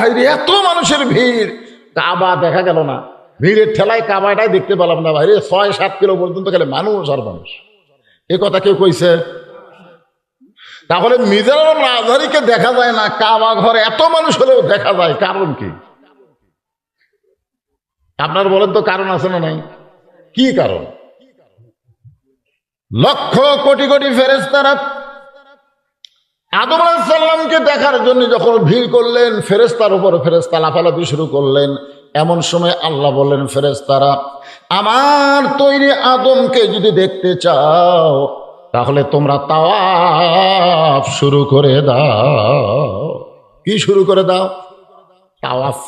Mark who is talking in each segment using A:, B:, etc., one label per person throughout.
A: বাইরে এত মানুষের ভিড়, কাবা দেখা গেল না, ভিড়ের ঠেলায় কাবাটাই দেখতে পেলাম না। বাইরে ৬-৭ কিলো পর্যন্ত গেলে মানুষ আর মানুষ। এ কথা কেউ কইছে? তাহলে মিজানুর আজহারীকে দেখা যায় না, কাবা ঘরে এত মানুষ হলেও দেখা যায়, কারণ কি? আপনার বলেন তো, কারণ আছে না নাই? কি কারণ? লক্ষ কোটি কোটি ফেরেশতারা আদম আলাইহিস সালামকে দেখার জন্য যখন ভিড় করলেন, ফেরেশতার উপর ফেরেশতা লাফালাফি শুরু করলেন। এমন সময় আল্লাহ বললেন, ফেরেশতারা, আমার তৈরি আদমকে যদি দেখতে চাও তাহলে তোমরা তাওয়াফ শুরু করে দাও। কি শুরু করে দাও? তাওয়াফ।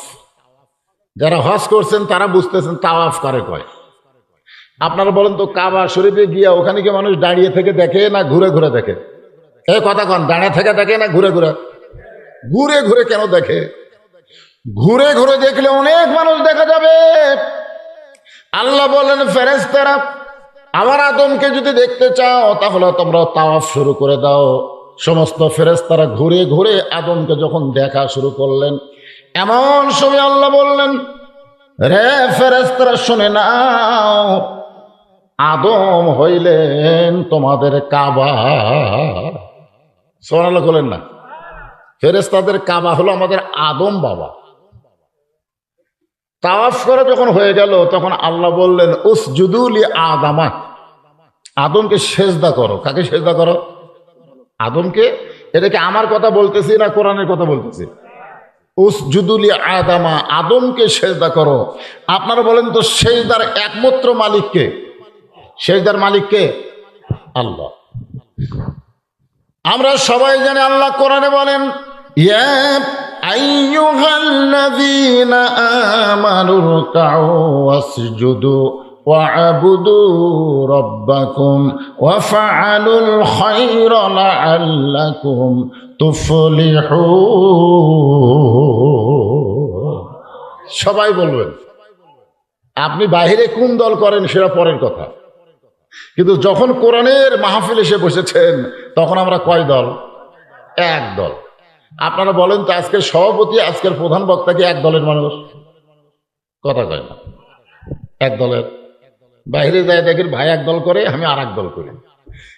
A: যারা হজ করছেন তারা বুঝতেছেন তাওয়াফ কারে কয়। আপনারা বলেন তো, কাবা শরীফে গিয়া ওখানে কি মানুষ দাঁড়িয়ে থেকে দেখে না ঘুরে ঘুরে দেখে? এই কথা কন, দাঁড়িয়ে থেকে দেখে না ঘুরে ঘুরে? ঘুরে ঘুরে কেন দেখে? ঘুরে ঘুরে দেখলে অনেক মানুষ দেখা যাবে। আল্লাহ বলেন, ফেরেশতারা, আমার আদমকে যদি দেখতে চাও তাহলে তোমরা তাওয়াফ শুরু করে দাও। সমস্ত ফেরেশতারা ঘুরে ঘুরে আদমকে যখন দেখা শুরু করলেন, এমন সময় আল্লাহ বললেন, রে ফেরেশতারা শুনে নাও, আদম হইলেন তোমাদের কাবা। সুবহানাল্লাহ বলেন না? ফেরেশতাদের কাবা হলো আমাদের আদম বাবা। তাওয়াফ করে যখন হয়ে গেল তখন আল্লাহ বললেন, উসজুদু লি আদামা, আদমকে সেজদা করো। কাকে সেজদা করো? আদমকে। এটাকে আমার কথা বলতেছি না কোরআনের কথা বলতেছি? উসজুদু লি আদামা, আদমকে সেজদা করো। আপনারা বলেন তো, সেজদার একমাত্র মালিক কে? সেজদার মালিক কে? আল্লাহ। আমরা সবাই জানি আল্লাহ কোরআনে বলেন, ইয়া আইয়ুহাল্লাযীনা আমানু রুকউ ওয়াসজুদু ওয়া'বুদু রাব্বাকুম ওয়াফআলুল খায়রা লাআল্লাকুম তুফলিহুন। সবাই বলবেন। আপনি বাহিরে কোন দল করেন সেটা পরের কথা, কিন্তু যখন কোরআনের মাহফিল এসে বসেছেন তখন আমরা কয় দল? এক দল। আপনারা বলেন তো, আজকের সভাপতি, আজকের প্রধান বক্তা কি এক দলের মানুষ? কথা কয় না। এক দলের। বাইরে যায় দেখেন ভাই এক দল করে, আমি আর এক দল করি।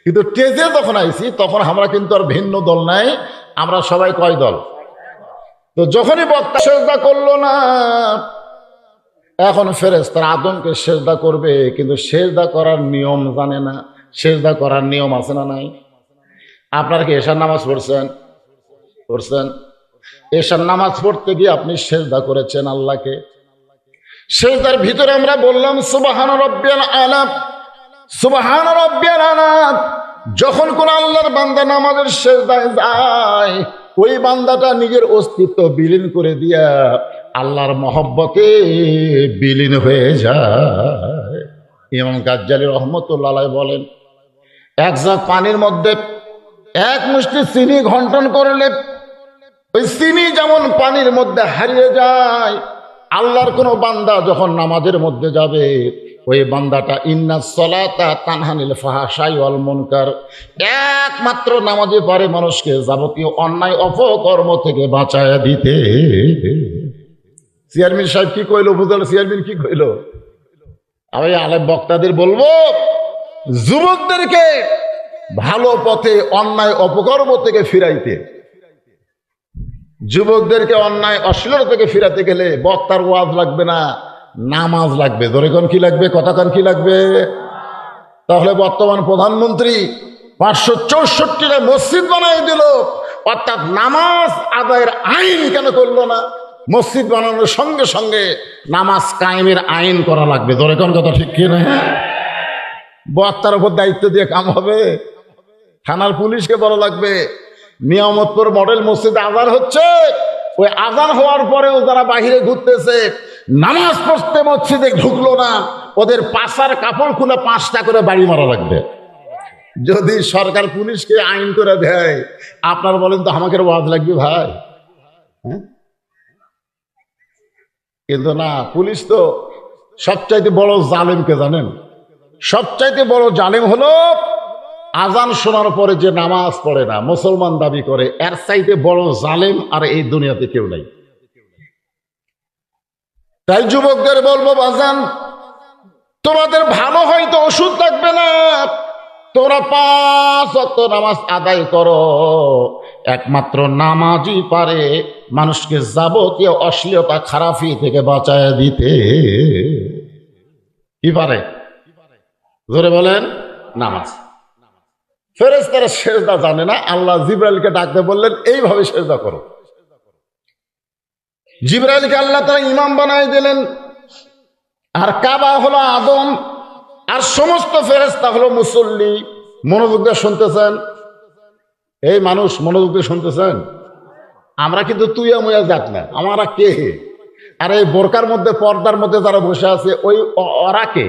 A: কিন্তু টেজে যখন আইছি তখন আমরা কিন্তু আর ভিন্ন দল নাই, আমরা সবাই কয় দল? তো যখনই বক্তা সেজদা করলো না, এখন ফেরেশতারা আদমকে সেজদা করবে, কিন্তু সেজদা করার নিয়ম জানে না। সেজদা করার নিয়ম আছে না নাই? আপনারা কি এশার নামাজ পড়ছেন? পড়ছেন? এশার নামাজ পড়তে গিয়ে আপনি সেজদা করেছেন আল্লাহকে। সেজদার ভিতরে আমরা বললাম সুবহান রাব্বিয়াল আলা, সুবহান রাব্বিয়াল আলা। যখন কোন আল্লাহর বান্দা নামাজের সেজদায় যায়, ওই বান্দাটা নিজের অস্তিত্ব বিলীন করে দিয়া আল্লাহর মহব্বতে বিলীন হয়ে যায়। ইমাম গাজ্জালী রাহমাতুল্লাহ আলাইহি বলেন, এক জাগ পানির মধ্যে এক মুষ্টি চিনি ঘন্টন করলে ওই চিনি যেমন পানির মধ্যে হারিয়ে যায়, আল্লাহর কোন বান্দা যখন নামাজের মধ্যে যাবে, ওই বান্দাটা ইন্নাস সালাতা তানহানিল ফাহশাই ওয়াল মুনকার, একমাত্র নামাজে পারে মানুষকে যাবতীয় অন্যায় অপকর্ম থেকে বাঁচায়া দিতে। চেয়ারম্যান সাহেব কি কইলো? বুঝল চেয়ারম্যান কি কইলো? আমি আলেম বক্তাদের বলবো, যুবকদেরকে ভালো পথে অন্যায় অপকর্ম থেকে ফিরাইতে। যুবকদেরকে অন্যায় অশ্লীলতা থেকে ফিরাতে গেলে বক্তার ওয়াজ লাগবে না, নামাজ লাগবে। ধরে কোন কি লাগবে? কথা কোন কি লাগবে? তাহলে বর্তমান প্রধানমন্ত্রী 564টা মসজিদ বানাই দিল, অর্থাৎ নামাজ আদায়ের আইন কেন করলো না? মসজিদ বানানোর সঙ্গে সঙ্গে নামাজ কায়েমের আইন করা লাগবে। ধরে কোন কথা ঠিক কি না? বক্তার উপর দায়িত্ব দিয়ে কাম হবে? থানার পুলিশকে বলা লাগবে, নিয়ামতপুর মডেল মসজিদে আজান হচ্ছে, ওই আজান হওয়ার পরেও যারা বাহিরে ঘুরতেছে, নামাজ পড়তে মসজিদে ঢুকলো না, ওদের পাশার কাপড় খুলে 5টা করে বাড়ি মারা লাগবে। যদি সরকার পুলিশকে আইন করে দেয়, আপনার বলেন তো আমাকে ওয়াজ লাগবে ভাই? হ্যাঁ, কিন্তু না, পুলিশ তো সবচাইতে বড় জালেমকে জানেন? সবচাইতে বড় জালেম হলো আজান শোনার পরে যে নামাজ পড়ে না, মুসলমান দাবি করে, এর চাইতে বড় জালেম আর এই দুনিয়াতে কেউ নাই। তাই যুবকদের বলবো, বাজান তোমাদের ভালো হয়তো ওষুধ লাগবে না, তোমরা 5 ওয়াক্ত নামাজ আদায় করো। একমাত্র নামাজই পারে মানুষকে যাবতীয় অশ্লীলতা খারাপি থেকে বাঁচায় দিতে। কি পারে? জোরে বলেন। নামাজ। ফেরেশতারা সেজদা জানে না, আল্লাহ জিবরাইলকে ডাকতে বললেন এইভাবে সেজদা করো। জিবরাইলকে আল্লাহ তাআলা ইমাম বানায় দিলেন, আর কাবা হলো আদম, আর সমস্ত ফেরেশতা হলো মুসল্লি। মনোযোগ দিয়ে শুনতেছেন? এই মানুষ মনোযোগ দিয়ে শুনতেছেন? আমরা কিন্তু তুইয়া মুয়া যাক না, আমরা কে? আর এই বোরকার মধ্যে পর্দার মধ্যে যারা বসে আছে ওই ওরা কে?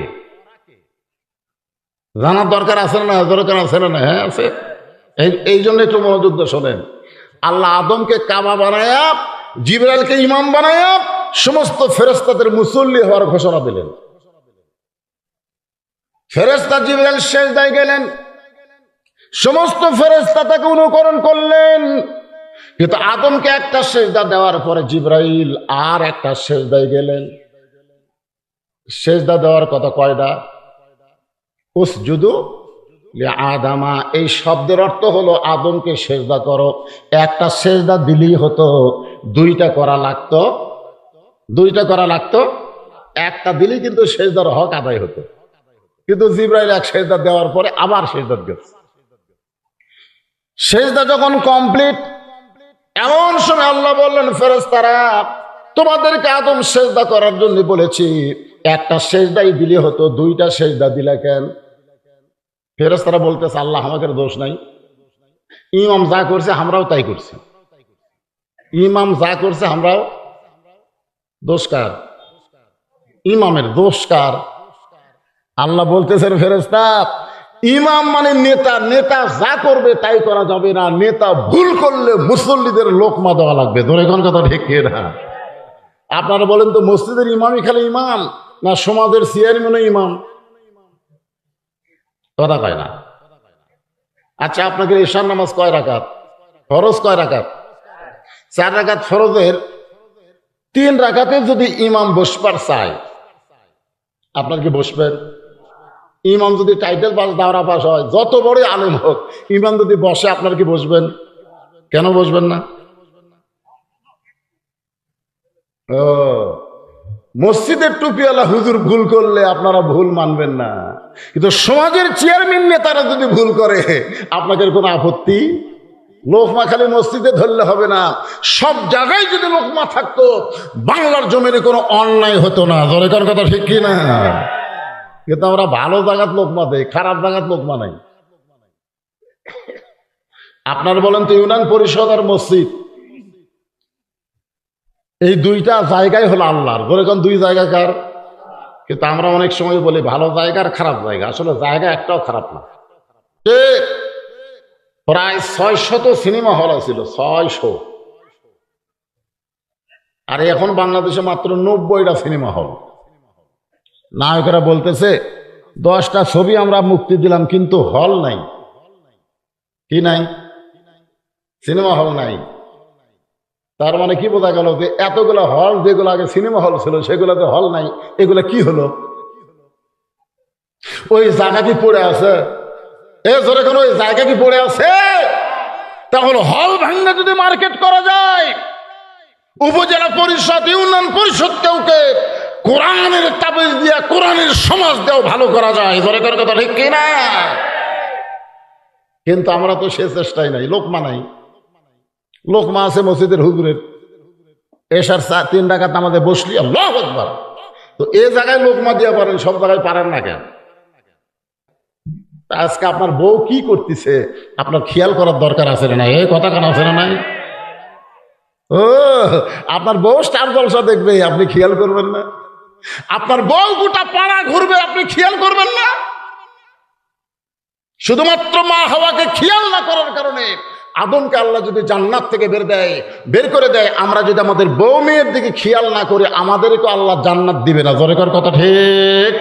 A: জানার দরকার আছে না? দরকার আছে না? হ্যাঁ আছে। এই জন্য একটু মনোযোগ দিয়ে শোনেন। আল্লাহ আদমকে কাবা বানায়া, জিবরাইলকে ইমাম বানায়া সমস্ত ফেরেশতাদের মুসল্লি হওয়ার ঘোষণা দিলেন। ফেরেশতা জিবরাইল সিজদায় গেলেন, সমস্ত ফেরেশতা তাকে অনুকরণ করলেন, কিন্তু আদমকে একটা সিজদা দেওয়ার পরে জিবরাইল আর একটা সিজদায় গেলেন। সিজদা দেওয়ার কথা কয়টা? উসজুদু লিআদামা, এই শব্দের অর্থ হলো আদমকে সিজদা করো। একটা সিজদা দিলেই হতো, দুইটা করা লাগতো। একটা দিলেই কিন্তু সিজদার হক আদায় হতো, কিন্তু জিবরাইল এক সিজদা দেওয়ার পরে আবার সিজদা গেছে। সিজদা যখন কমপ্লিট, এমন সময় আল্লাহ বললেন, ফেরেশতারা তোমাদেরকে আদম সিজদা করার জন্য বলেছি, একটা সিজদাই দিলে হতো, দুইটা সিজদা দিলে কেন? ফেরেশতারা বলতেছে, আল্লাহ আমাদের দোষ নাই, ইমাম যা করছে আমরাও তাই করছি। ইমাম যা করছে আমরাও, দোষ কার? ইমামের। দোষ কার? আল্লাহ বলতেছেন, ফেরেশতা ইমাম মানে নেতা, নেতা যা করবে তাই করা যাবে না, নেতা ভুল করলে মুসল্লিদের লোকমা দেওয়া লাগবে। ধরে কোন কথা ঠিক না? আপনারা বলেন তো, মসজিদের ইমামই খালি ইমাম, না সমাজের চেয়ারম্যানও ইমাম? কথা কয় না। আচ্ছা, আপনাকে ঈশার নামাজ কয় রাকাত? ফরজ কয় রাকাত? 4 রাকাত ফরজের 3 রাকাতে যদি ইমাম বসবার চায়, আপনার কি বসবেন? ইমাম যদি টাইটেল পাস, দাওরা পাস হয়, যত বড় আলেম হোক, ইমাম যদি বসে, আপনার কি বসবেন? কেন বসবেন না? ও, মসজিদের টুপিওয়ালা হুজুর ভুল করলে আপনারা ভুল মানবেন না, কিন্তু সমাজের চেয়ারম্যান নেতারা যদি ভুল করে আপনাদের কোনো আপত্তি? লোকমা খালি মসজিদে ধরলে হবে না, সব জায়গায় যদি লোকমা থাকতো, বাংলার জমিনে কোনো অন্যায় হতো না। ধরে কোন কথা ঠিক কি না? কিন্তু আমরা ভালো জায়গাত লোকমা দেই, খারাপ জায়গাত লোকমা নাই। আপনার বলেন তো, ইউনিয়ন পরিষদ আর মসজিদ, এই দুইটা জায়গায় হলো আল্লাহর। ধরে কোন দুই জায়গা কার? কিন্তু আমরা অনেক সময় বলি ভালো জায়গা আর খারাপ জায়গা, আসলে জায়গা একটাও খারাপ না। প্রায় 600 সিনেমা হল ছিল, 600, আর এখন বাংলাদেশে মাত্র 90টা সিনেমা হল। নায়কেরা বলতেছে 10টা ছবি আমরা মুক্তি দিলাম, কিন্তু হল নাই। কি নাই? সিনেমা হল নাই। তার মানে কি বোঝা গেল? যে এতগুলো হল, যেগুলো আগে সিনেমা হল ছিল, সেগুলোতে হল নাই। এগুলো কি হলো? ওই জায়গা কি পড়ে আছে? জোরে কোনো ওই জায়গা কি পড়ে আছে? তাহলে হল ভাঙলে যদি মার্কেট করা যায়, উপজেলা পরিষদ, ইউনিয়ন পরিষদ কেউকে কোরআনের তাবিজ দিয়া, কোরআনের সমাজ দিয়েও ভালো করা যায়। জোরে করে কথা ঠিক কিনা? কিন্তু আমরা তো সে চেষ্টাই নাই। লোকমা নাই। লোকমা আছে মসজিদের হুজুরের, এশার 3 রাকাত আমাদের বসলি, আল্লাহু আকবার। তো এই জায়গায় লোকমা দিয়া পারেন, সব জায়গায় পারেন না কেন? আজকে আপনার বউ কি করতেছে আপনার খেয়াল করার দরকার আছে না? এই কথা কেন আছে না? নাই? ও, আপনার বউ স্টার জলসা দেখবে, আপনি খেয়াল করবেন না? আপনার বউ গোটা পাড়া ঘুরবে, আপনি খেয়াল করবেন না? শুধুমাত্র মা হাওয়াকে খেয়াল না করার কারণে আদমকে আল্লাহ যদি জান্নাত থেকে বের করে দেয়, আমরা যদি আমাদের বউ মেয়ের দিকে খেয়াল না করি, আমাদেরকে আল্লাহ জান্নাত দিবে না। জোরে কর কথা ঠিক?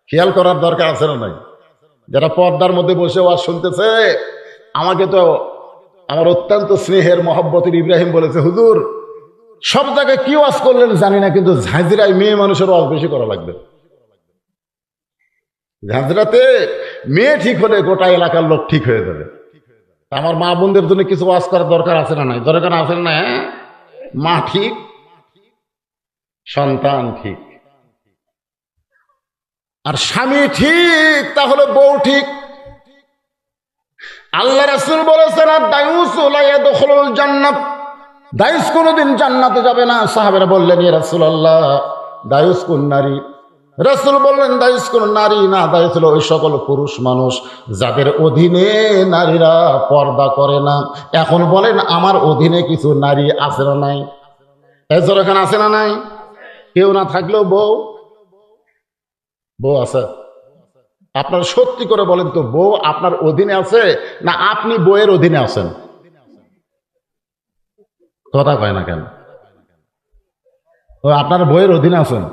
A: খেয়াল করার দরকার আছে না? নাই? যারা পর্দার মধ্যে বসে ওয়াজ শুনতেছে, আমাকে তো আমার অত্যন্ত স্নেহের মহব্বতের ইব্রাহিম বলেছে, হুজুর সব জায়গায় কি ওয়াজ করলেন জানি না, কিন্তু ঝাঁঝরায় মেয়ে মানুষের ওয়াজ বেশি করা লাগবে। ঝাঁঝরাতে মেয়ে ঠিক হলে গোটা এলাকার লোক ঠিক হয়ে যাবে। আমার মা বোনদের জন্য কিছু ওয়াজ করার দরকার আছে না? নাই দরকার আছে না? হ্যাঁ, মা ঠিক, সন্তান ঠিক, আর স্বামী ঠিক, তাহলে বউ ঠিক। আল্লাহ রাসূল বলেছেন, দায়ুস লা ইয়াদখুলুল জান্নাত, দায়ুস কোনদিন জান্নাতে যাবে না। সাহাবারা বললেন, ইয়া রাসূলুল্লাহ, দায়ুস কোন নারী? রাসূল বললেন, দায়ুস কোন নারী না, দায়ুস হলো ওই সকল পুরুষ মানুষ যাদের অধীনে নারীরা পর্দা করে না। এখন বলেন, আমার অধীনে কিছু নারী আছে না নাই? এখানে আছে না নাই? কেউ না থাকলেও বউ আছে। আপনার সত্যি করে বলেন তো, বউ আপনার অধীনে আছে না আপনি বউয়ের অধীনে আছেন? কথা কয় না কেন? আপনার বউয়ের অধীনে আছেন।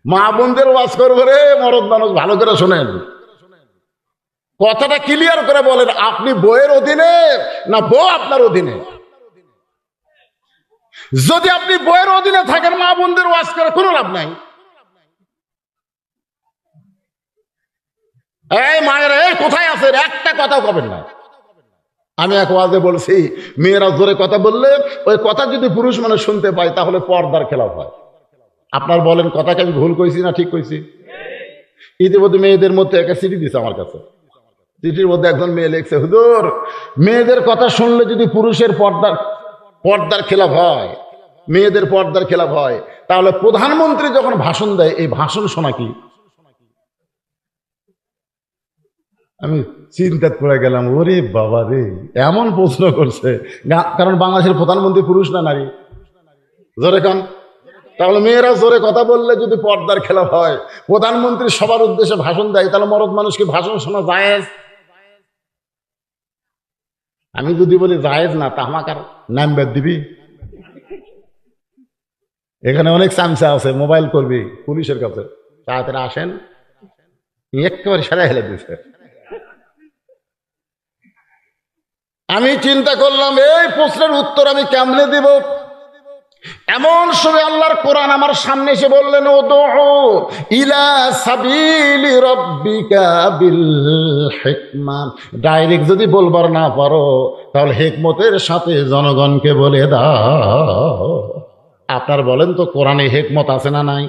A: মা বোনদের ওয়াজ করবো রে মরদ মানুষ, ভালো করে শোনেন, কথাটা ক্লিয়ার করে বলেন, আপনি বউয়ের অধীনে না বউ আপনার অধীনে? যদি আপনি বউয়ের অধীনে থাকেন, মা বোনদের ওয়াজ করে কোনো লাভ নাই। এই মায়েরা, এই কোথায় আছেন? একটা কথা কবেন না। আমি এক ওয়াজে বলছি, মেয়েরা জোরে কথা বললে ওই কথা যদি পুরুষ মানুষ শুনতে পায় তাহলে পর্দার খেলাফ হয়। আপনার বলেন, কথাকে আমি ভুল কইছি না ঠিক কইছি? ইতিমধ্যে মেয়েদের মধ্যে একটা চিঠি দিছে আমার কাছে। চিঠির মধ্যে একজন মেয়ে লিখছে, হুজুর, মেয়েদের কথা শুনলে যদি পুরুষের পর্দার খেলাফ হয়, মেয়েদের পর্দার খেলাফ হয়, তাহলে প্রধানমন্ত্রী যখন ভাষণ দেয় এই ভাষণ শোনা কি? আমি চিন্তা করে গেলাম, ওরে বাবা রে, এমন প্রশ্ন করছে। কারণ বাংলাদেশের প্রধানমন্ত্রী পুরুষ না নারী? জোরে কান। তাহলে মেয়েরা জোরে কথা বললে যদি পর্দার খেলাফ হয়, প্রধানমন্ত্রী সবার উদ্দেশ্যে ভাষণ দেয়, তাহলে মরদ মানুষকে ভাষণ শোনা জায়েজ? আমি যদি বলি জায়েজ না, তা আমাকে নাম বেদ দিবি? এখানে অনেক চামচা আছে, মোবাইল করবি পুলিশের কাছে, তাড়াতাড়ি আসেন, একেবারে সেরা হেলে দিচ্ছে। আমি চিন্তা করলাম, এই প্রশ্নের উত্তর আমি কেমনে দিব? এমন সময় আল্লাহর কোরআন আমার সামনে এসে বললেন, উদউ ইলা সাবিলি রাব্বিকা বিল হিকমা। ডাইরেক্ট যদি বলবার না পারো, তাহলে হিকমতের সাথে জনগণকে বলে দাও। আপনার বলেন তো, কোরআনে হিকমত আছে না নাই?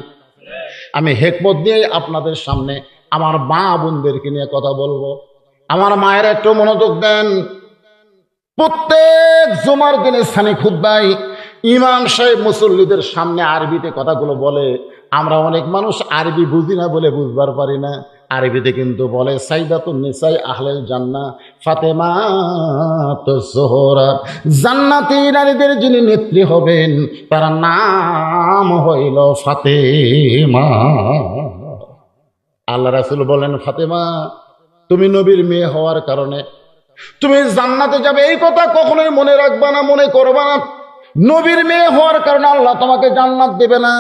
A: আমি হিকমত নিয়ে আপনাদের সামনে আমার মা বোনদেরকে নিয়ে কথা বলবো। আমার মায়েরা একটু মনোযোগ দেন। প্রত্যেক জুমার দিনে স্থানীয় খুতবায় ইমাম সাহেব মুসল্লিদের সামনে আরবিতে কথাগুলো বলে। আমরা অনেক মানুষ আরবি বুঝি না বলে বুঝবার পারি না। আরবিতে কিন্তু বলে, সাইদাতুন নিসাই আহলেল জান্নাহ ফাতেমাতুজ জোহরা, জান্নাতি নারীদের যিনি নেত্রী হবেন তার নাম হইল ফাতেমা। আল্লাহ রাসূল বলেন, ফাতেমা, তুমি নবীর মেয়ে হওয়ার কারণে তুমি জান্নাতে যাবে, এই কথা কখনোই মনে রাখবা না, মনে করবা না। নবীর মেয়ে হওয়ার কারণে আল্লাহ তোমাকে জান্নাত দেবে না।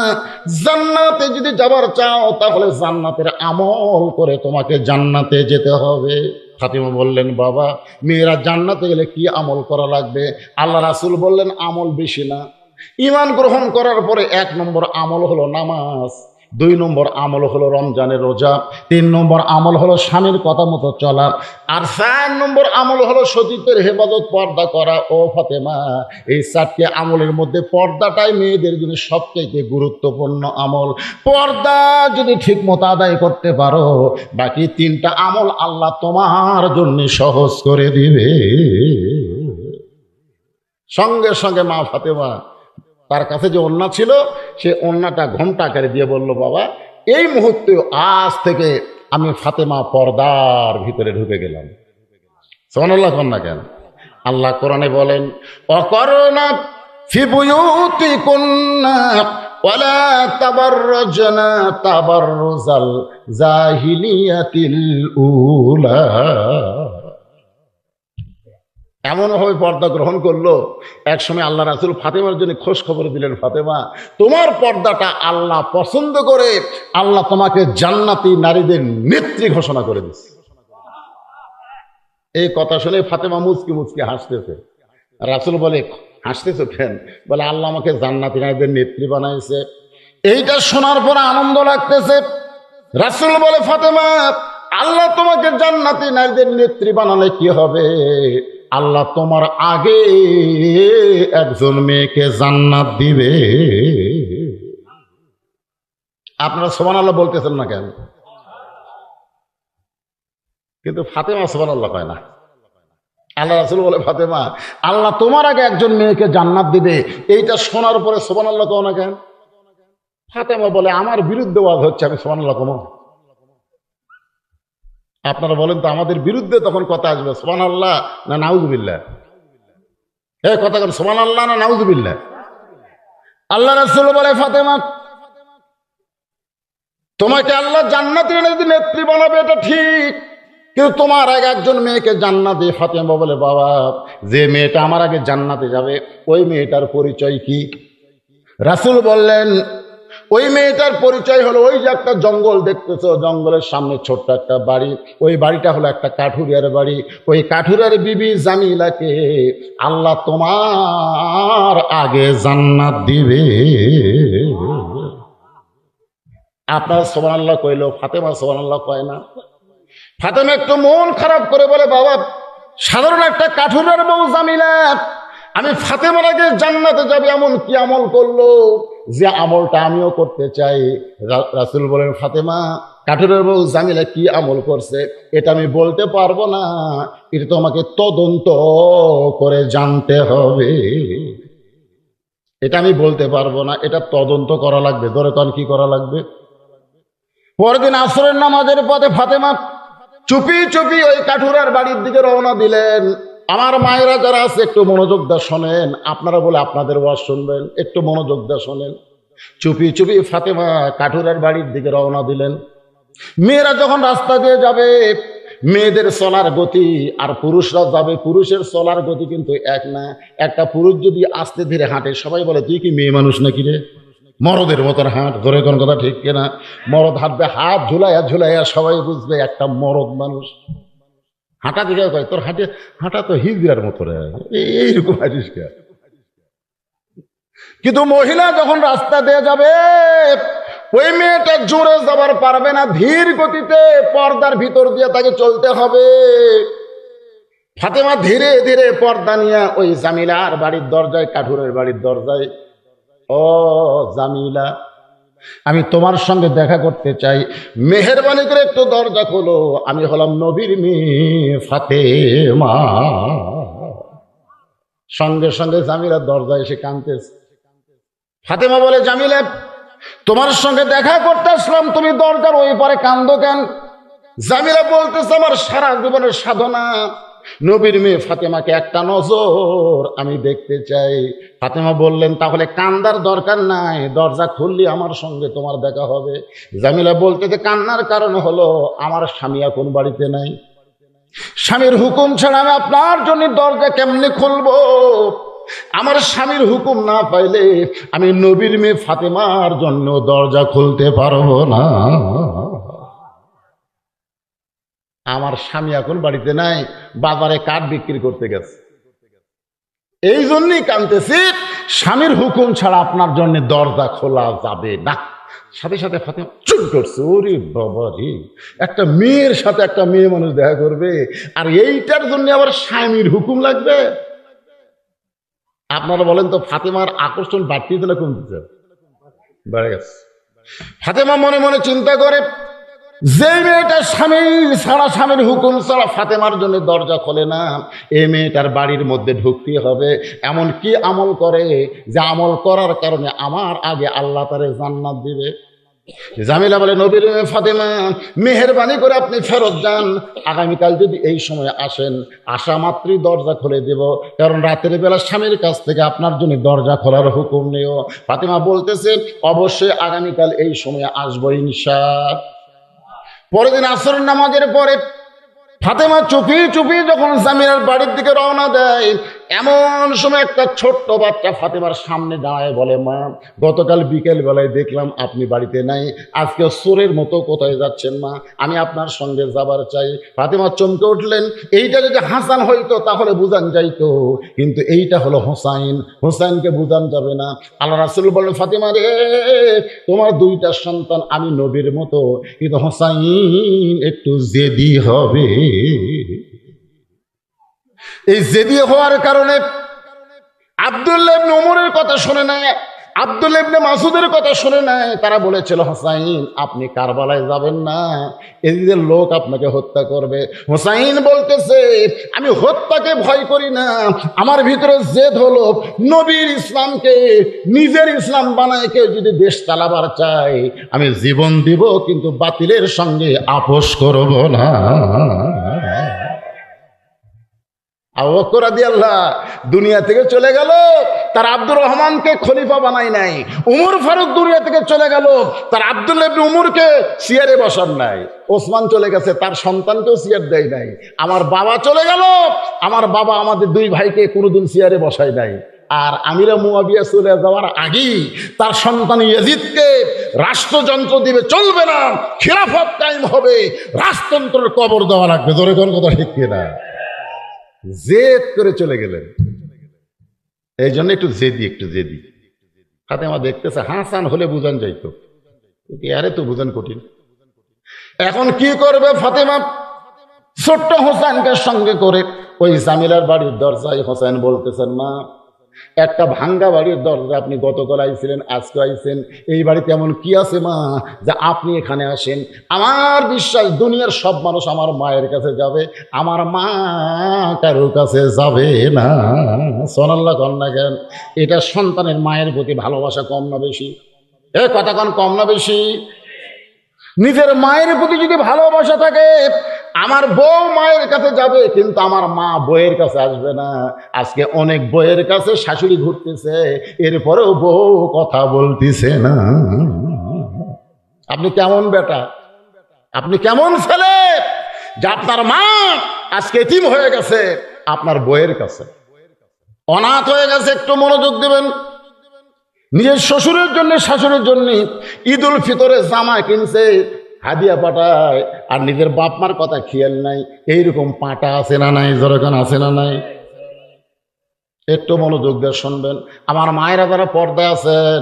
A: জান্নাতে যদি যাবার চাও, তাহলে জান্নাতের আমল করে তোমাকে জান্নাতে যেতে হবে। ফাতিমা বললেন, বাবা, মেয়েরা জান্নাতে গেলে কি আমল করা লাগবে? আল্লাহ রাসূল বললেন, আমল বেশি না। ঈমান গ্রহণ করার পরে 1 নম্বর আমল হলো নামাজ, 2 নম্বর আমল হলো রমজানের রোজা, 3 নম্বর আমল হলো স্বামীর কথা মতো চলা, আর 4 নম্বর আমল হলো সতীত্বের হেফাজত, পর্দা করা। ও ফাতেমা, এই 4টি আমলের মধ্যে পর্দাটাই মেয়েদের জন্য সবচেয়ে গুরুত্বপূর্ণ আমল। পর্দা যদি ঠিক মতো আদায় করতে পারো, বাকি 3টা আমল আল্লাহ তোমার জন্য সহজ করে দিবে। সঙ্গে সঙ্গে মা ফাতেমা তার কাছে যে ওন্না ছিল, সে ওন্নাটা ঘোমটা আকারে দিয়ে বলল, বাবা, এই মুহূর্তে আজ থেকে আমি ফাতেমা পর্দার ভিতরে ঢুকে গেলাম। সুবহানাল্লাহ কন্যা কেন? আল্লাহ কোরআনে বলেন, অকরনা ফি বুয়ুতিকুন্না ওয়ালা তাবাররাজনা তাবাররুজাল জাহিলিয়াতিল উলা। এমনভাবে পর্দা গ্রহণ করলো, একসময় আল্লাহ রাসূল ফাতেমার জন্য খোঁজ খবর দিলেন, ফাতেমা, তোমার পর্দাটা আল্লাহ পছন্দ করে আল্লাহ তোমাকে জান্নাতি নারীদের নেত্রী ঘোষণা করে দিচ্ছে। এই কথা শুনে ফাতেমা মুচকি মুচকি হাসতেছে। রাসূল বলে, হাসতেছো কেন? বলে, আল্লাহ আমাকে জান্নাতি নারীদের নেত্রী বানাইছে। এইটা শোনার পরে আনন্দ লাগতেছে। রাসূল বলে, ফাতেমা, আল্লাহ তোমাকে জান্নাতি নারীদের নেত্রী বানালে কি হবে? আল্লাহ তোমার আগে একজন মেয়েকে জান্নাত দিবে। আপনারা সুবহানাল্লাহ বলতেছেন না কেন? কিন্তু ফাতেমা সুবহানাল্লাহ কয় না। আল্লাহ রাসূল বলে, ফাতেমা, আল্লাহ তোমার আগে একজন মেয়েকে জান্নাত দিবে, এইটা শোনার পরে সুবহানাল্লাহ কও না কেন? ফাতেমা বলে, আমার বিরুদ্ধে ওয়াজ হচ্ছে, আমি সুবহানাল্লাহ কমো? আপনারা বলেন তো, আমাদের বিরুদ্ধে তখন কথা আসবে সুবহানাল্লাহ না নাউজুবিল্লাহ? কথা বলেন, সুবহানাল্লাহ না নাউজুবিল্লাহ? আল্লাহ রাসূল বলে, ফাতেমা, তোমাকে আল্লাহ জান্নাতের নেত্রী বানাবে, এটা ঠিক, কিন্তু তোমার আগে একজন মেয়েকে জান্নাতে। ফাতেমা বলে, বাবা, যে মেয়েটা আমার আগে জান্নাতে যাবে ওই মেয়েটার পরিচয় কি? রাসূল বললেন, ওই মেয়েটার পরিচয় হলো, ওই যে একটা জঙ্গল দেখতেছো, জঙ্গলের সামনে ছোট্ট একটা বাড়ি, ওই বাড়িটা হলো একটা কাঠুরিয়ার বাড়ি। ওই কাঠুরিয়ার বিবি জামিলাকে আল্লাহ তোমার আগে জান্নাত দিবে। আপনার সুবহানাল্লাহ কইলো, ফাতেমা সুবহানাল্লাহ কয় না। ফাতেমা একটু মন খারাপ করে বলে, বাবা, সাধারণ একটা কাঠুরিয়ার বউ জামিলা আমি ফাতেমার আগে জান্নাতে যাবে এমন কি আমল করলো যে আমলটা আমিও করতে চাই? রাসূল বলেন, ফাতেমা, কাঠুরিয়ার বউ জামিলা কি আমল করছে এটা আমি বলতে পারবো না, এটা তোমাকে তদন্ত করে জানতে হবে। এটা আমি বলতে পারবো না, এটা তদন্ত করা লাগবে। ধরে তখন কি করা লাগবে? পরদিন আসরের নামাজের পথে ফাতেমা চুপি চুপি ওই কাঠুরার বাড়ির দিকে রওনা দিলেন। আমার মায়েরা যারা আছে একটু মনোযোগ দিয়ে শোনেন, আপনারা বলে আপনাদের ওয়াজ শুনবেন, একটু মনোযোগ দিয়ে শোনেন। চুপি চুপি ফাতেমা কাঠুরার বাড়ির দিকে রওনা দিলেন। মেয়েরা যখন রাস্তা দিয়ে যাবে, মেয়েদের চলার গতি আর পুরুষরা যাবে, পুরুষের চলার গতি কিন্তু এক না। একটা পুরুষ যদি আস্তে ধীরে হাঁটে, সবাই বলে, তুই কি মেয়ে মানুষ নাকি রে, মরদের মতন হাঁট। ধরে কোন কথা ঠিক কিনা? মরদ হাঁটবে, হাত ঝুলাইয়া ঝুলাইয়া, সবাই বুঝবে একটা মরদ মানুষ। হাঁটা দিকে কয়, তোর হাঁটা তো হিজড়ার মতো রে, এইরকম হাঁটিস কে? কিন্তু মহিলা যখন রাস্তা দিয়ে যাবে, ওই মেয়েটা জোরে যাবার পারবে না, ধীর গতিতে পর্দার ভিতর দিয়ে তাকে চলতে হবে। ফাতেমা ধীরে ধীরে পর্দা নিয়ে ওই জামিলার বাড়ির দরজায়, কাঠুরের বাড়ির দরজায়, ও জামিলা, আমি তোমার সঙ্গে দেখা করতে চাই, মেহেরবানি করে একটু দরজা খোলো, আমি হলাম নবীর মেয়ে ফাতেমা। সঙ্গে সঙ্গে জামিলা দরজায় এসে কাঁদতেছে। ফাতেমা বলে, জামিলা, তোমার সঙ্গে দেখা করতে আসলাম, তুমি দরজার ওই পারে কান্দো কেন? জামিলা বলতেছে, আমার সারা জীবনের সাধনা নবীর মেয়ে ফাতেমাকে একটা নজর আমি দেখতে চাই। ফাতেমা বললেন, তাহলে কান্দার দরকার নাই, দরজা খুললি আমার সঙ্গে তোমার দেখা হবে। জামিলা বলতেছে, কান্নার কারণ হলো আমার স্বামী এখন বাড়িতে নাই, স্বামীর হুকুম ছাড়া আমি আপনার জন্য দরজা কেমনে খুলবো? আমার স্বামীর হুকুম না পাইলে আমি নবীর মেয়ে ফাতেমার জন্য দরজা খুলতে পারবো না। আমার স্বামী এখন বাড়িতে নাই, বাজারে কাঠ বিক্রি করতে গেছে, এই জন্যই কাঁদতেছি, স্বামীর হুকুম ছাড়া আপনার জন্য দরজা খোলা যাবে না। সাথে সাথে ফাতেমা চুপ করছে। ওরে বাবা রে, একটা মেয়ের সাথে একটা মেয়ে মানুষ দেখা করবে, আর এইটার জন্য আবার স্বামীর হুকুম লাগবে? আপনারা বলেন তো, ফাতেমার আকর্ষণ বাড়তেছে না কমতেছে? বেড়ে গেছে। ফাতেমা মনে মনে চিন্তা করে, যে মেয়েটা স্বামী ছাড়া, স্বামীর হুকুম ছাড়া ফাতেমার জন্য দরজা খোলে না, এই মেয়েটার বাড়ির মধ্যে ঢুকতে হবে। এমন কি আমল করে যে আমল করার কারণে আমার আগে আল্লাহ তারে জান্নাত দিবে? জামিলা বলে, নবীর ফাতেমা, মেহেরবানি করে আপনি ফেরত যান, আগামীকাল যদি এই সময় আসেন, আসা মাত্রই দরজা খুলে দেব, কারণ রাতের বেলা স্বামীর কাছ থেকে আপনার জন্য দরজা খোলার হুকুম নেও। ফাতেমা বলতেছে, অবশ্যই আগামীকাল এই সময় আসবো ইনশাআল্লাহ। পরের দিন আসরের নামাজের পরে ফাতেমা চুপি চুপি যখন জামিলার বাড়ির দিকে রওনা দেয়, এমন সময় একটা ছোট্ট বাচ্চা ফাতেমার সামনে দাঁড়ায় বলে, মা গতকাল বিকেল বেলায় দেখলাম আপনি বাড়িতে নাই, আজকে চোরের মতো কোথায় যাচ্ছেন মা, আমি আপনার সঙ্গে যাবার চাই। ফাতেমা চমকে উঠলেন। এইটা যদি হাসান হইতো তাহলে বুঝান যাইতো, কিন্তু এইটা হলো হোসাইন, হোসাইনকে বুঝান যাবে না। আল্লাহ রাসূল বললেন, ফাতেমা রে, তোমার দুইটা সন্তান আমি নবীর মতো, কিন্তু হোসাইন একটু জেদি হবে। এই জেদি হওয়ার কারণে আব্দুল্লাহ ইবনে ওমরের কথা শুনে নাই, আব্দুল্লাহ ইবনে মাসউদের কথা শুনে নাই। তারা বলেছিল, হোসাইন আপনি কারবালায় যাবেন না, এদিকে লোক আপনাকে হত্যা করবে। হোসাইন বলতেছে, আমি হত্যাকে ভয় করি না, আমার ভিতরে জেদ হলো নবীর ইসলামকে নিজের ইসলাম বানায় কেউ যদি দেশ চালাবার চায় আমি জীবন দিব, কিন্তু বাতিলের সঙ্গে আপোষ করব না। আবু বকর রাদিয়াল্লাহু দুনিয়া থেকে চলে গেল, তার আব্দুর রহমানকে খলিফা বানায় নাই। উমর ফারুক দুনিয়া থেকে চলে গেল, তার আব্দুল্লাহ ইবনে উমরকে চেয়ারে বসান নাই। ওসমান চলে গেছে, তার সন্তানকেও চেয়ার দেয় নাই। আমার বাবা চলে গেল, আমার বাবা আমাদের দুই ভাইকে কোনোদিন চেয়ারে বসায় নাই। আর আমিরা মুয়াবিয়া চলে যাওয়ার আগেই তার সন্তান ইয়াজিদকে রাষ্ট্রযন্ত্র দিবে, চলবে না, খিলাফত কায়েম হবে, রাজতন্ত্রের কবর দেওয়া লাগবে। জোরে কোন কথা ঠিক কিনা? জেদ করে চলে গেলেন। এই জন্য একটু জেদি। ফাতেমা দেখতেছে, হাসান হলে বুঝান যাইতো, আরে তো বুঝান কঠিন। এখন কি করবে ফাতেমা? ছোট্ট হোসেনকে সঙ্গে করে ওই জামিলার বাড়ির দরজায় হোসেন বলতেছেন, মা একটা ভাঙ্গা বাড়ির দরজা, আপনি গতকাল আইছিলেন, আজকে আইছেন, এই বাড়িতে এমন কি আছে মা যে আপনি এখানে আসেন? আমার বিশ্বাস দুনিয়ার সব মানুষ আমার মায়ের কাছে যাবে, আমার মা কারোর কাছে যাবে না। সুবহানাল্লাহ কন্যা জ্ঞান। এটা সন্তানের মায়ের প্রতি ভালোবাসা কম না বেশি? এ কথা কন, কম না বেশি? নিজের মায়ের প্রতি যদি ভালোবাসা থাকে, আমার বউ মায়ের কাছে যাবে, কিন্তু আমার মা বউয়ের কাছে আসবে না। আজকে অনেক বউয়ের কাছে শাশুড়ি ঘুরতেছে, এরপরেও বউ কথা বলতেছে না। আপনি কেমন বেটা, আপনি কেমন ছেলে যে আপনার মা আজকে এতিম হয়ে গেছে আপনার বউয়ের কাছে, অনাথ হয়ে গেছে? একটু মনোযোগ দেবেন। নিজের শ্বশুরের জন্য শাশুড়ির জন্য ঈদুল ফিতরে জামা কিনছে, হাদিয়া পাঠায়, আর নিজের বাপ মার কথা খেয়াল নাই। এইরকম পাটা আছে না নাই? যেরকম আছে না নাই? একটু মনোযোগ দিয়ে শুনবেন। আমার মায়েরা যারা পর্দায় আছেন,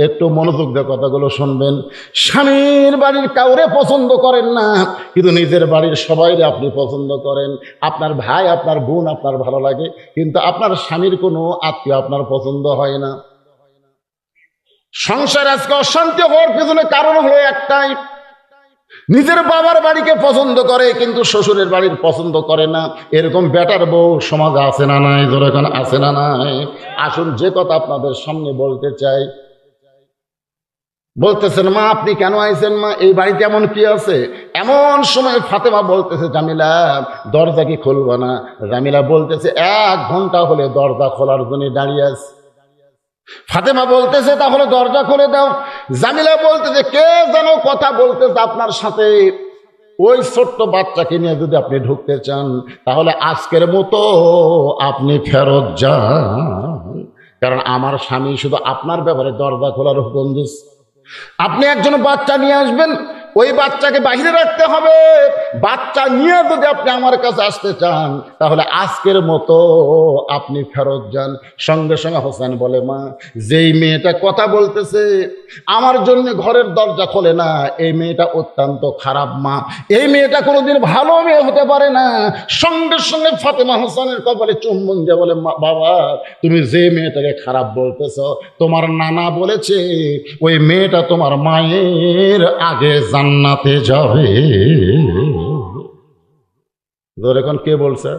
A: একটু মনোযোগ দিয়ে কথাগুলো শুনবেন। স্বামীর বাড়ির কাউরে পছন্দ করেন না, কিন্তু নিজের বাড়ির সবাইরে আপনি পছন্দ করেন। আপনার ভাই, আপনার বোন আপনার ভালো লাগে, কিন্তু আপনার স্বামীর কোনো আত্মীয় আপনার পছন্দ হয় না। সংসার আজকে অশান্তি হওয়ার পেছনে কারণ হলো একটাই, নিজের বাবার বাড়িকে পছন্দ করে কিন্তু শ্বশুরের বাড়ির পছন্দ করে না। এরকম বেটার বউ সমাজে আছে না নাই? যেরকম আছে না নাই? আসুন, যে কথা আপনাদের সামনে বলতে চাই। বলতেছেন, মা আপনি কেন আইছেন? মা এই বাড়িতে এমন কি আছে? এমন সময় ফাতেমা বলতেছে, জামিলা দরজা কি খুলবো না? জামিলা বলতেছে, 1 ঘন্টা হলে দরজা খোলার জন্য দাঁড়িয়ে আছে। ফাতেমা বলতেছে, তাহলে দরজা খুলে দাও। জামিলা বলতেছে, কে যেন কথা বলতেছে আপনার সাথে, ওই ছোট্ট বাচ্চাকে নিয়ে যদি আপনি ঢুকতে চান তাহলে আজকের মতো আপনি ফেরত যান, কারণ আমার স্বামী শুধু আপনার ব্যাপারে দরজা খোলার হুকুম দিচ্ছে। আপনি একজন বাচ্চা নিয়ে আসবেন, ওই বাচ্চাকে বাইরে রাখতে হবে। বাচ্চা নিয়ে যদি আপনি আমার কাছে আসতে চান তাহলে আজকের মতো আপনি ফেরত যান। সঙ্গে সঙ্গে হোসেন বলে, মা যেই মেয়েটা কথা বলতেছে আমার জন্য ঘরের দরজা খোলে না, এই মেয়েটা অত্যন্ত খারাপ মা, এই মেয়েটা কোনোদিন ভালো মেয়ে হতে পারে না। সঙ্গে সঙ্গে ফাতেমা হোসেনের কপালে চুম্বন দিয়ে বলে, বাবা তুমি যে মেয়েটাকে খারাপ বলতেছ, তোমার নানা বলেছে ওই মেয়েটা তোমার মায়ের আগে জান্নাতে যাবে। এখন কে বলছে?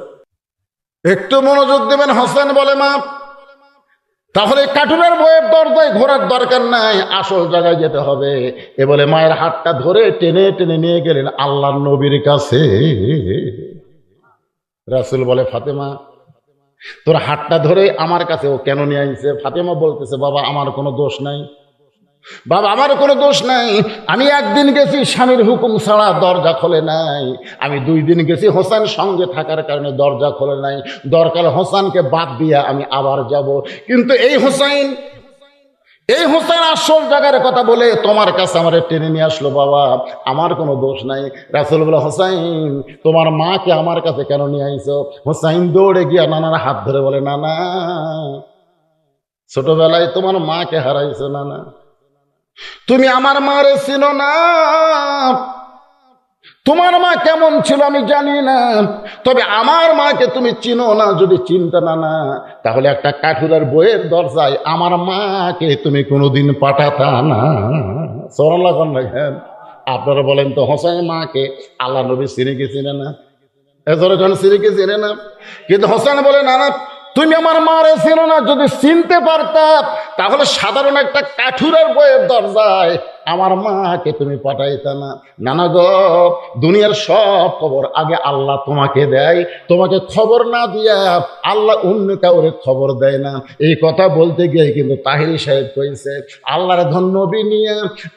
A: একটু মনোযোগ দেবেন। হোসেন বলে, মা তাহলে কাঠুরের বইয়ের দরজায় ঘোরার দরকার নাই, আসল জায়গায় যেতে হবে। এ বলে মায়ের হাতটা ধরে টেনে টেনে নিয়ে গেলেন আল্লাহর নবীর কাছে। রাসূল বলে, ফাতেমা তোর হাতটা ধরে আমার কাছে ও কেন নিয়ে আইছে? ফাতেমা বলতেছে, বাবা আমার কোনো দোষ নাই, বাবা আমার কোনো দোষ নাই, আমি একদিন গেছি স্বামীর হুকুম ছাড়া দরজা খোলে নাই, আমি 2 দিন গেছি হোসেন সঙ্গে থাকার কারণে দরজা খোলে নাই, দরকার হোসেনকে বাদ দিয়ে আমি আবার যাব। কিন্তু এই হোসেন আসল জায়গার কথা বলে তোমার কাছে আমার টেনে নিয়ে আসলো। বাবা আমার কোনো দোষ নাই। রাসূল বলে, হোসাইন তোমার মাকে আমার কাছে কেন নিয়ে আইছো? হোসাইন দৌড়ে গিয়া নানার হাত ধরে বলে, নানা ছোটবেলায় তোমার মাকে হারাইছো, নানা তুমি আমার মারে চিনো না, তোমার মা কেমন ছিল আমি জানি না, তবে আমার মাকে তুমি চিনো না। যদি চিনতে না তাহলে একটা কাঠুরের বইয়ের দরজায় আমার মাকে তুমি কোনোদিন পাঠাতা না। সুবহানাল্লাহ। আপনারা বলেন তো, হোসেন মাকে আল্লাহ নবী চিনে চিনে না? এজরে যখন চিনে চিনে না, কিন্তু হোসেন বলে, না না তুমি আমার মারে চিনো না, যদি চিনতে পারতাম তাহলে সাধারণ একটা কাঠুরের বইয়ের দরজায় আমার মাকে তুমি পাঠাইতা না। নানা গো, দুনিয়ার সব খবর আগে আল্লাহ তোমাকে দেয়, তোমাকে খবর না দিয়া আল্লাহ অন্য কাউরে খবর দেয় না। এই কথা বলতে গিয়ে কিন্তু তাহিরি সাহেব কইছে, আল্লাহর ধন নবী নিয়ে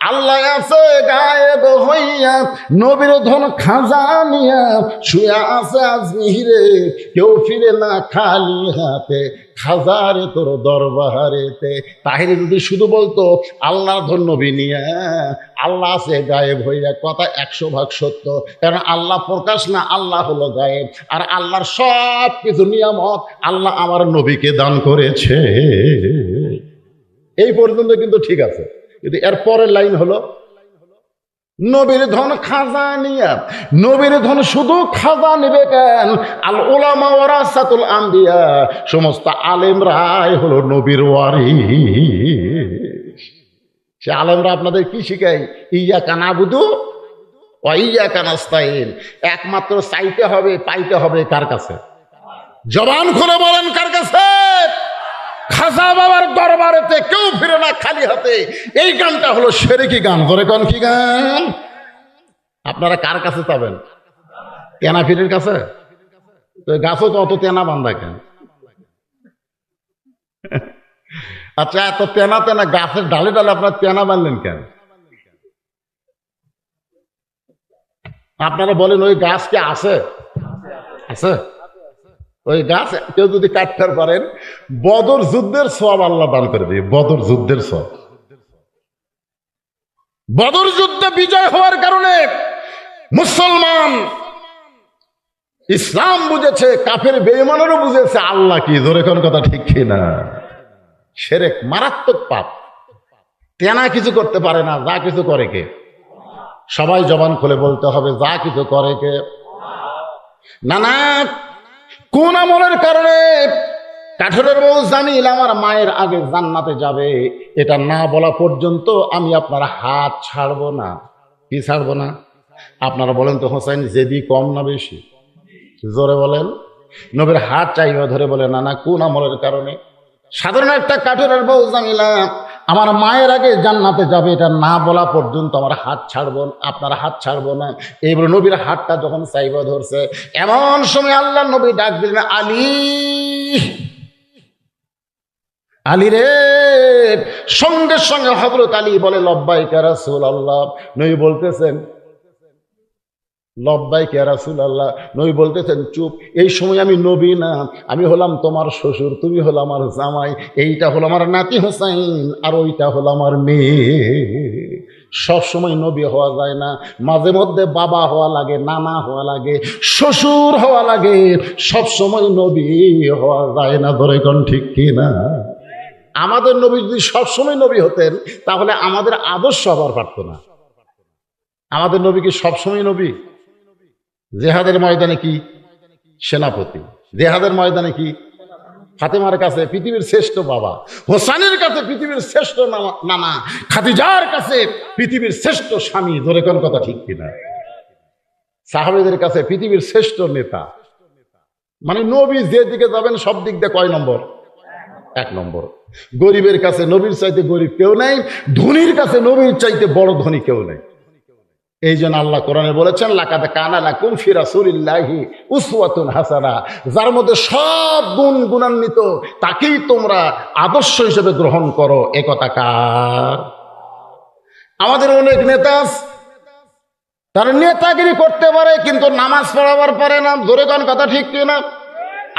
A: আল্লাহ আছে গায়েব হইয়া, নবীর ধন খাজা নিয়া শুয়া আছে আজমিরে, কেউ ফিরে না খালি হাতে, খাজারে তোর দরবারেতে। তাহিরে যদি শুধু বলতো আল্লাহর ধন নবী নিয়ে আল্লাহ আছে গায়েব হইয়া, কথা 100 ভাগ সত্য। কারণ আল্লাহ প্রকাশ না, আল্লাহ হলো গায়েব। আর আল্লাহর সব কিছু নিয়ামত আল্লাহ আমার নবীকে দান করেছে। এই পর্যন্ত কিন্তু ঠিক আছে, কিন্তু এর পরের লাইন হলো নবীর ধন খাজা নিয়া। নবীর ধন শুধু খাজা নেবে কেন? আল উলামা ওয়ারাসাতুল আম্বিয়া, সমস্ত আলেমরাই হলো নবীর ওয়ারিস। সে আলেমরা আপনাদের কি শিখায়? ইয়াকা নাবুদু ওয়া ইয়াকা নাস্তাইন। একমাত্র চাইতে হবে, পাইতে হবে কার কাছে? জবান খুলে বলেন, কার কাছে? খাজা বাবার দরবারেতে কেউ ফিরে না খালি হাতে। এই গানটা হলো শিরকি গান। ধরে কোন কি গান? আপনারা কার কাছে যাবেন? তেনা ফিরের কাছে? গাছও তো অত তেনা বান্ধা কেন? আচ্ছা, এত তেনা তেনা গাছের ডালে ডালে আপনার তেনা বাঁধলেন কেন? আপনারা বলেন ওই গাছ কি আছে? আছে? ওই গাছ কেউ যদি কাটতে পারেন, বদর যুদ্ধের সওয়াব আল্লাহ দান করে দিবে। বদর যুদ্ধের সওয়াব। বদর যুদ্ধে বিজয় হওয়ার কারণে মুসলমান ইসলাম বুঝেছে, কাফের বেঈমানেরও বুঝেছে আল্লাহ কি। ধরে কোন কথা ঠিক কিনা? শিরক মারাত্মক পাপ। তেনা কিছু করতে পারে না, যা কিছু করে কে? সবাই জবান খুলে বলতে হবে, যা কিছু করে কে? না না, কোন আমলের কারণে কাঠুরের বউ জামিল আমার মায়ের আগে জান্নাতে যাবে, এটা না বলা পর্যন্ত আমি আপনার হাত ছাড়বো না। কি ছাড়বো না? আপনারা বলেন তো, হোসেন জেদি কম না বেশি? জোরে বলেন। নবীর হাত চাইবা ধরে বলে, না না কোন আমলের কারণে? সাধারণ একটা কাঠুরের বউ জামিলা আমার মায়ের আগে জান্নাতে যাবে, এটা না বলা পর্যন্ত আমার হাত ছাড়বো, আপনার হাত ছাড়বো না। এইবার নবীর হাতটা যখন চাইবা ধরছে, এমন সময় আল্লাহ নবী ডাক দিলেন, আলী, আলী রে। সঙ্গে সঙ্গে হযরত আলী বলে, লব্বাইক ইয়া রাসূলুল্লাহ। নবী বলতেছেন, লব্বাইক ইয়া রাসূলুল্লাহ। নবী বলতেছেন, চুপ। এই সময় আমি নবী না, আমি হলাম তোমার শ্বশুর, তুমি হলো আমার জামাই। এইটা হলো আমার নাতি হোসাইন, আর ওইটা হলো আমার মেয়ে। সব সময় নবী হওয়া যায় না, মাঝে মধ্যে বাবা হওয়া লাগে, নানা হওয়া লাগে, শ্বশুর হওয়া লাগে। সব সময় নবী হওয়া যায় না। ধরে কোন ঠিক কিনা? আমাদের নবী যদি সবসময় নবী হতেন তাহলে আমাদের আদর্শ হবার পারত না। আমাদের নবী কি সবসময় নবী? জেহাদের ময়দানে কি সেনাপতি, জেহাদের ময়দানে কি ফাতেমার কাছে পৃথিবীর শ্রেষ্ঠ বাবা, হোসেনের কাছে পৃথিবীর শ্রেষ্ঠ নানা, খাদিজার কাছে পৃথিবীর শ্রেষ্ঠ স্বামী। ধরে কোন কথা ঠিক কিনা? সাহাবীদের কাছে পৃথিবীর শ্রেষ্ঠ নেতা। মানে নবী যে দিকে যাবেন সব দিক দিয়ে কয় নম্বর? 1 নম্বর। গরিবের কাছে নবীর চাইতে গরিব কেউ নাই, ধনীর কাছে নবীর চাইতে বড় ধনী কেউ নাই। এই জন্য আল্লাহ কোরআনে বলেছেন, লাকাদ কানা লাকুম ফি রাসূলিল্লাহি উসওয়াতুন হাসানা। যার মধ্যে সব গুণ গুণান্বিত তাকেই তোমরা আদর্শ হিসেবে গ্রহণ করো। একথা কার? আমাদের অনেক নেতা আছে, তারা নেতাগিরি করতে পারে কিন্তু নামাজ পড়াবার পারে না। ধরে কোন কথা ঠিক কিনা?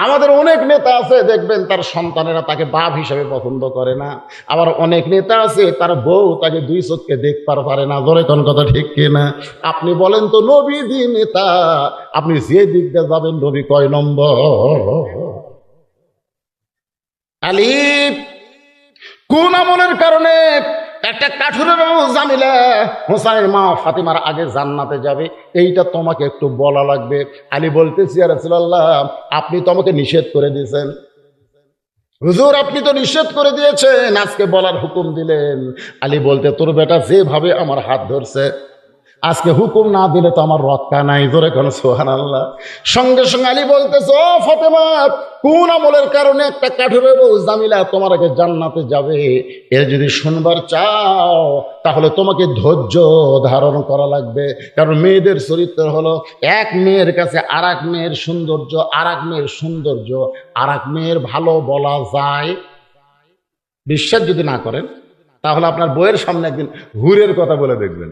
A: আমাদের অনেক নেতা আছে দেখবেন তার সন্তানেরা তাকে বাপ হিসেবে পছন্দ করে না। আবার অনেক নেতা আছে তার বউ তাকে দুই চোখকে দেখতে পারে না। ধরে কোন কথা ঠিক কিনা? আপনি বলেন তো, নবীজি নেতা, আপনি যে দিক দিয়ে যাবেন নবী কয় নম্বর? আলিফ। কোন আমলের কারণে একটা কাঠুরের জামিলা হোসেনের মা ফাতিমার আগে জান্নাতে যাবে, এইটা তোমাকে একটু বলা লাগবে। আলী বলতেছি, ইয়া রাসূলুল্লাহ, আপনি তো আমাকে নিষেধ করে দিয়েছেন। হুজুর, আপনি তো নিষেধ করে দিয়েছেন, আজকে বলার হুকুম দিলেন। আলী বলতে, তোর বেটা যেভাবে আমার হাত ধরছে, আজকে হুকুম না দিলে তো আমার রক্ষা নাই। জোরে কোন সুবহানাল্লাহ। সঙ্গে সঙ্গে আলী বলতেছে, ও ফাতেমা, কোন আমলের কারণে একটা কাঠুরে বউ জামিলা তোমার আগে জান্নাতে যাবে, এর যদি শুনবার চাও তাহলে তোমাকে ধৈর্য ধারণ করা লাগবে। কারণ মেয়েদের চরিত্র হলো, এক মেয়ের কাছে আর এক মেয়ের সৌন্দর্য, আর এক মেয়ের সৌন্দর্য আর এক মেয়ের ভালো বলা যায়। বিশ্বাস যদি না করেন তাহলে আপনার বইয়ের সামনে একদিন হুরের কথা বলে দেখবেন।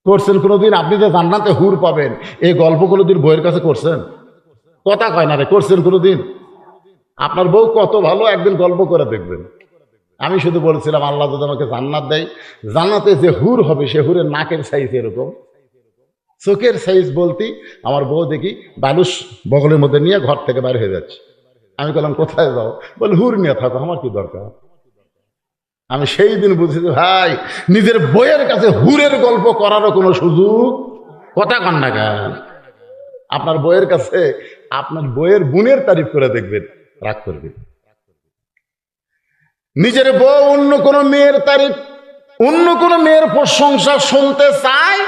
A: করছেন কোনোদিন? আপনি যে জান্নাতে হুর পাবেন এই গল্প কোনোদিন বইয়ের কাছে করছেন? কথা কয় না রে, করছেন কোনোদিন? আপনার বউ কত ভালো, একদিন গল্প করে দেখবেন। আমি শুধু বলছিলাম, আল্লাহ যদি আমাকে জান্নাত দেয়, জান্নাতে যে হুর হবে সে হুরের নাকের সাইজ এরকম, চোখের সাইজ বলতে আমার বউ দেখি বালুস বগলের মধ্যে নিয়ে ঘর থেকে বাইরে হয়ে যাচ্ছে। আমি বললাম, কোথায় যাও? বলে, হুর নিয়ে থাকো, আমার কি দরকার। আমি সেই দিন বুঝেছি, ভাই, নিজের বইয়ের কাছে হুরের গল্প করারও কোনো সুযোগ। কথা কন না কেন? আপনার বইয়ের কাছে আপনার বইয়ের গুণের তারিফ করে দেখবেন, রাগ করবে। নিজের বউ অন্য কোনো মেয়ের তারিফ, অন্য কোনো মেয়ের প্রশংসা শুনতে চায়,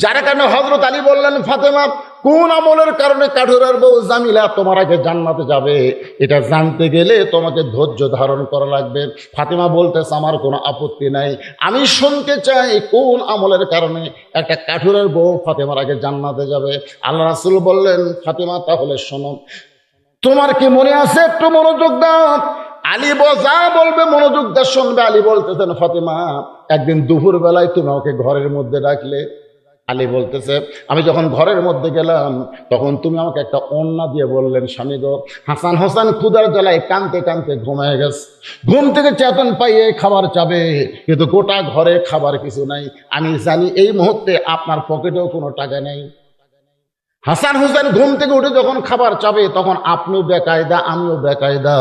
A: যার কারণে হযরত আলী বললেন, ফাতেমা, কোন আমলের কারণে কাঠুরার বউ জামিলা তোমার আগে জান্নাতে যাবে, এটা জানতে গেলে তোমাকে ধৈর্য ধারণ করা লাগবে। ফাতেমা বলতেছে, আমার কোনো আপত্তি নাই, আমি শুনতে চাই কোন আমলের কারণে একটা কাঠুরের বউ ফাতেমার আগে জান্নাতে যাবে। আল্লাহ রাসূল বললেন, ফাতেমা, তাহলে শোনো, তোমার কি মনে আছে? একটু মনোযোগ দাও। আলী যা বলবে মনোযোগ দিয়ে শুনবে। আলী বলতেছেন, ফাতেমা, একদিন দুপুর বেলায় তুমি আমাকে ঘরের মধ্যে ডাকলে। আলী বলতেছে, আমি যখন ঘরের মধ্যে গেলাম তখন তুমি আমাকে একটা ওড়না দিয়ে বললেন, স্বামী গো, হাসান হোসেন ক্ষুধার জ্বালায় কাঁদতে কাঁদতে ঘুমায় গেছে, ঘুম থেকে চেতন পাইয়ে খাবার চাবে, কিন্তু গোটা ঘরে খাবার কিছু নাই। আমি জানি এই মুহূর্তে আপনার পকেটেও কোনো টাকা নেই। হাসান হোসেন ঘুম থেকে উঠে যখন খাবার চাবে তখন আপনিও বেকায়দা, আমিও বেকায়দা।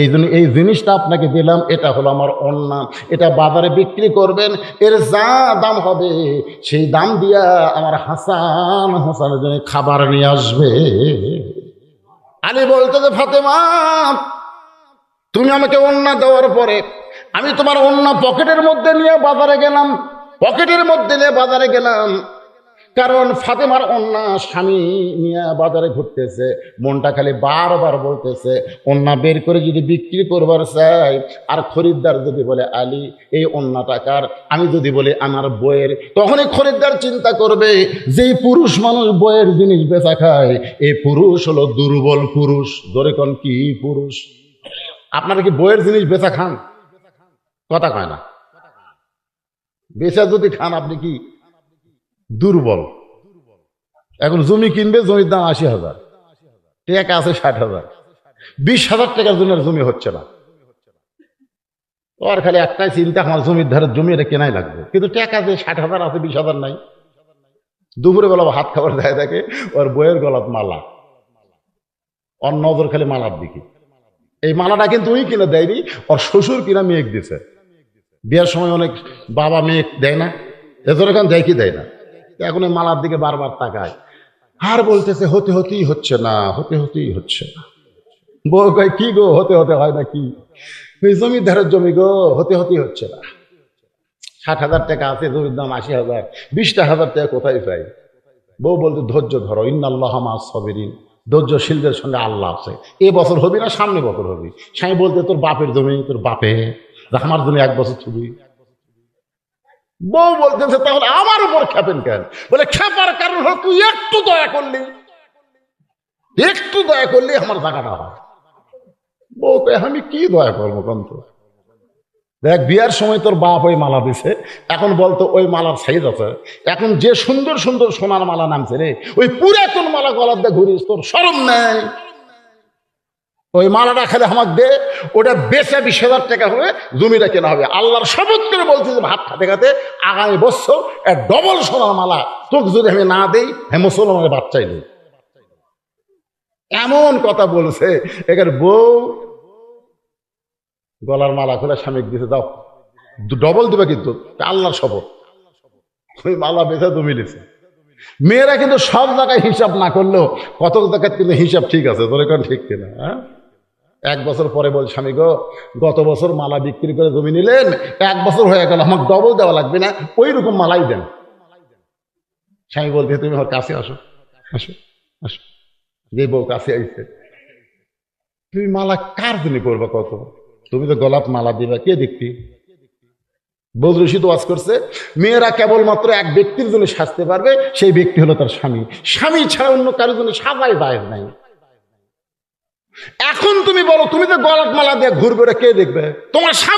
A: এই জন্য এই জিনিসটা আপনাকে দিলাম, এটা হলো আমার ওড়না, এটা বাজারে বিক্রি করবেন, এর যা দাম হবে সেই দাম দিয়া আমার হাসান হোসেনের জন্য খাবার নিয়ে আসবে। আলী বলতে যে, ফাতেমা, তুমি আমাকে ওড়না দেওয়ার পরে আমি তোমার ওড়না পকেটের মধ্যে নিয়ে বাজারে গেলাম, পকেটের মধ্যে নিয়ে বাজারে গেলাম। কারণ ফাতেমার ওড়না স্বামী নিয়ে বাজারে ঘুরতেছে, মনটা খালি বারবার বলতেছে ওড়না বের করে যদি বিক্রি করবার চাই, আর খরিদ্দার যদি বলে, আলী, এই ওড়নাটা কার, আমি যদি বলি আমার বইয়ের, তখনই খরিদ্দার চিন্তা করবে যেই পুরুষ মানুষ বইয়ের জিনিস বেচা খায়, এই পুরুষ হলো দুর্বল পুরুষ। ধরে কোন কি পুরুষ? আপনারা কি বইয়ের জিনিস বেচা খান? কথা কয় না। বেচা যদি খান আপনি কি দুর্বল? এখন জমি কিনবে, জমির দাম ৮০,০০০, টাকা আছে ৬০,০০০, ২০,০০০ টাকার জন্য জমি হচ্ছে না। ওর খালি একটাই চিন্তা, আমার জমির ধারে জমি এটা কেনাই লাগবে, কিন্তু টাকা যে ৬০,০০০ আছে, ২০,০০০ নাই। দুপুরে বেলা হাত খাবার দেয় দেখে ওর বইয়ের গলাত মালা, ওর নজর খালি মালার দিকে। এই মালাটা কিন্তু ওই কিনে দেয়নি, ওর শ্বশুর কিনা মেয়ে দিছে। বিয়ের সময় অনেক বাবা মেয়ে দেয় না, এজন্য এখন দেয় কি দেয় না, এখন এই মালার দিকে বারবার তাকায় আর বলতেছে, হতে হতেই হচ্ছে না, হতে হতেই হচ্ছে না। বউ কয়, কি গো, হতে হতে হয় না কি? জমির ধারের জমি গো, হতে হতেই হচ্ছে না। ৬০,০০০ টাকা আছে, জমির দাম ৮০,০০০, ২০,০০০ টাকা কোথায় পাই? বউ বলতে, ধৈর্য ধরো, ইন্নাল্লাহা মা'আস সাবিরিন, ধৈর্যশীলদের সঙ্গে আল্লাহ আছে। এ বছর হবি না, সামনে বছর হবি। স্বামী বলতে, তোর বাপের জমি, তোর বাপে, আমার জন্য ১ বছর ছবি। বউ বলতেছে, তাহলে আমার উপর খেপেন কেন? বলে, খেপার কারণ হল তুই একটু দয়া করলি, একটু দয়া করলি আমার জায়গাটা হয়। বউ কয়, আমি কি দয়া করবো কন্ত? দেখ বিয়ার সময় তোর বাপ ওই মালা দিছে, এখন বলতো ওই মালার সাইজ আছে, এখন যে সুন্দর সুন্দর সোনার মালা নামছে রে, ওই পুরাতন মালা গলার দিয়ে ঘুরিস, তোর শরম নেই? ওই মালাটা খেলে আমাকে দে, ওটা বেচে 20,000 টাকা হবে, জমিটা কেনা হবে। আল্লাহর শপথ করে বলছি যে ভাত খাতে খাতে আগামী বছর ডবল সোনার মালা তোকে যদি আমি না দেই, হ্যাঁ মুসলমানের বাচ্চাই নেই। এমন কথা বলছে, এখানে বউ গলার মালা খুলে স্বামী দিতে দাও, ডবল দিবে কিন্তু, আল্লাহর শপথ। ওই মালা বেচা জমি নিছে। মেয়েরা কিন্তু সব জায়গায় হিসাব না করলেও কত জায়গায় কিন্তু হিসাব ঠিক আছে, তোর এখন ঠিক কিনা? হ্যাঁ, 1 বছর পরে বল, স্বামী গো গত বছর মালা বিক্রি করে জমি নিলেন, 1 বছর হয়ে গেল, আমাকে ডবল দেওয়া লাগবে না, ওই রকম মালাই দেন। স্বামী বলতে তুমি আমার কাছে আসো, আসো আসো। যে বউ কাছে আইছে, তুমি মালা কার জন্য করবা? কত তুমি তো গোলাপ মালা দিবা, কে দেখবি? বদরশিদ ওয়াজ করছে, মেয়েরা কেবলমাত্র এক ব্যক্তির জন্য সাজতে পারবে, সেই ব্যক্তি হলো তার স্বামী। স্বামী ছাড়া অন্য কারোর জন্য সাজাই যায় নাই। এখন তুমি বলো, তুমি তো গলাপ মালা দিয়ে ঘুরবে, কে দেখবে? তোমার স্বামী।